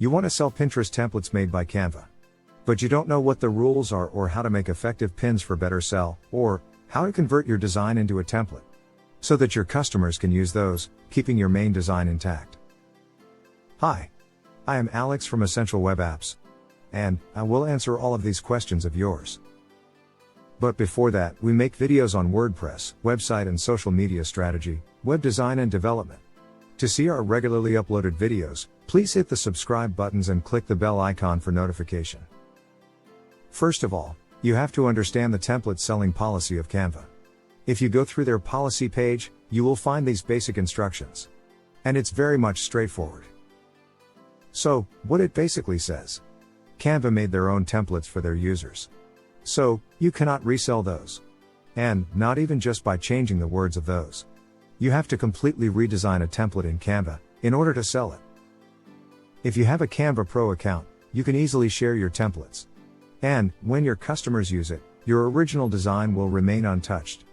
You want to sell Pinterest templates made by Canva. But you don't know what the rules are or how to make effective pins for better sell, or how to convert your design into a template so that your customers can use those, keeping your main design intact. Hi, I am Alex from Essential Web Apps, and I will answer all of these questions of yours. But before that, we make videos on WordPress, website and social media strategy, web design and development. To see our regularly uploaded videos, please hit the subscribe buttons and click the bell icon for notification. First of all, you have to understand the template selling policy of Canva. If you go through their policy page, you will find these basic instructions. And it's very much straightforward. So, what it basically says. Canva made their own templates for their users. So, you cannot resell those. And, not even just by changing the words of those. You have to completely redesign a template in Canva, in order to sell it. If you have a Canva Pro account, you can easily share your templates. And, when your customers use it, your original design will remain untouched.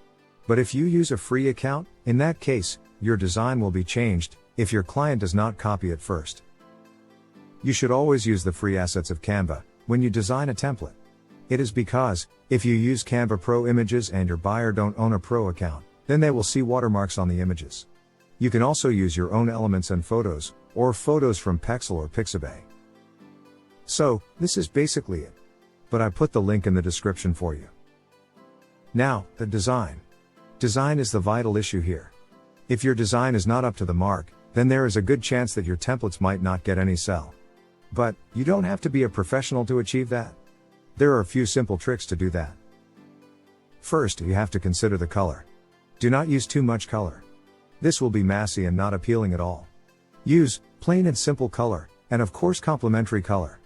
But if you use a free account, in that case, your design will be changed, if your client does not copy it first. You should always use the free assets of Canva, when you design a template. It is because, if you use Canva Pro images and your buyer don't own a Pro account, then they will see watermarks on the images. You can also use your own elements and photos, or photos from Pexel or Pixabay. So, this is basically it. But I put the link in the description for you. Now, the design. Design is the vital issue here. If your design is not up to the mark, then there is a good chance that your templates might not get any sell. But, you don't have to be a professional to achieve that. There are a few simple tricks to do that. First, you have to consider the color. Do not use too much color. This will be massy and not appealing at all. Use plain and simple color, and of course complementary color.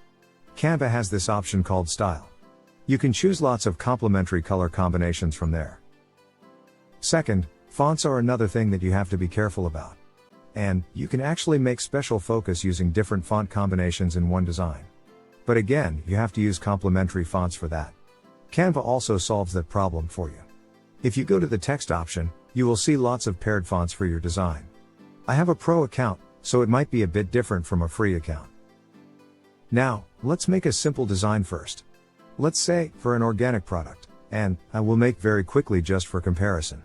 Canva has this option called Style. You can choose lots of complementary color combinations from there. Second, fonts are another thing that you have to be careful about. And, you can actually make special focus using different font combinations in one design. But again, you have to use complementary fonts for that. Canva also solves that problem for you. If you go to the text option, you will see lots of paired fonts for your design. I have a Pro account, so it might be a bit different from a free account. Now, let's make a simple design first. Let's say, for an organic product, and I will make very quickly just for comparison.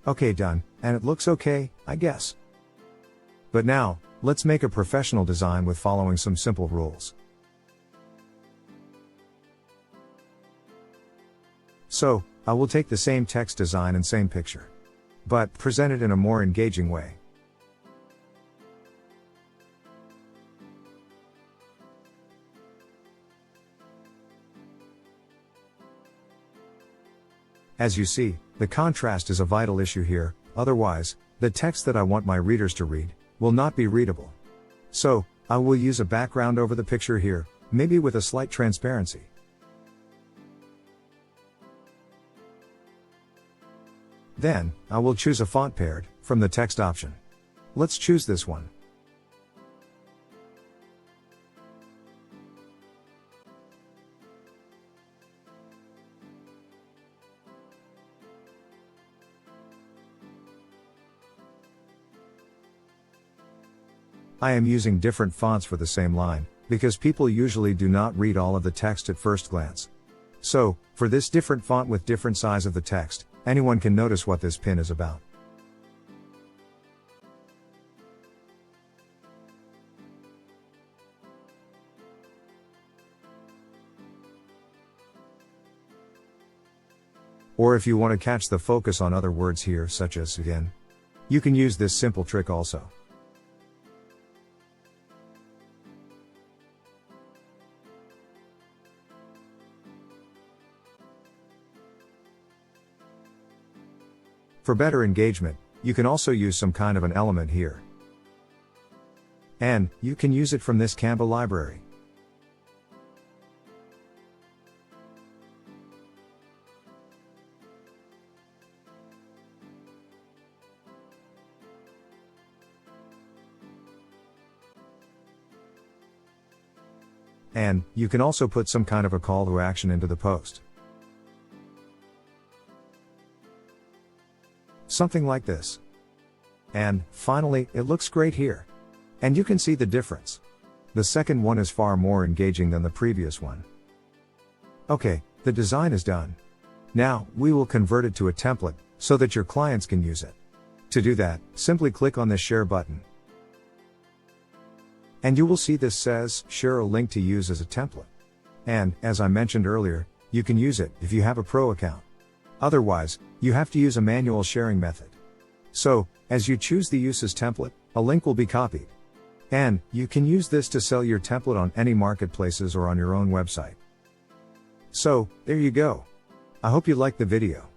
Okay, done, and it looks okay, I guess. But now, let's make a professional design with following some simple rules. So, I will take the same text design and same picture, but present it in a more engaging way. As you see, the contrast is a vital issue here, otherwise, the text that I want my readers to read, will not be readable. So, I will use a background over the picture here, maybe with a slight transparency. Then, I will choose a font paired, from the text option. Let's choose this one. I am using different fonts for the same line, because people usually do not read all of the text at first glance. So, for this different font with different size of the text, anyone can notice what this pin is about. Or if you want to catch the focus on other words here, such as again, you can use this simple trick also. For better engagement, you can also use some kind of an element here. And you can use it from this Canva library. And you can also put some kind of a call to action into the post. Something like this. And finally, it looks great here. And you can see the difference. The second one is far more engaging than the previous one. Okay, the design is done. Now, we will convert it to a template, so that your clients can use it. To do that, simply click on this share button. And you will see this says, share a link to use as a template. And, as I mentioned earlier, you can use it if you have a pro account. Otherwise, you have to use a manual sharing method. So, as you choose the use as template, a link will be copied. And, you can use this to sell your template on any marketplaces or on your own website. So, there you go. I hope you liked the video.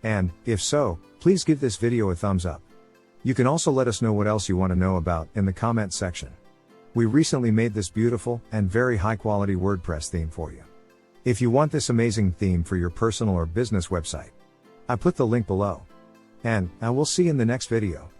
And, if so, please give this video a thumbs up. You can also let us know what else you want to know about in the comment section. We recently made this beautiful and very high quality WordPress theme for you. If you want this amazing theme for your personal or business website, I put the link below. And I will see you in the next video.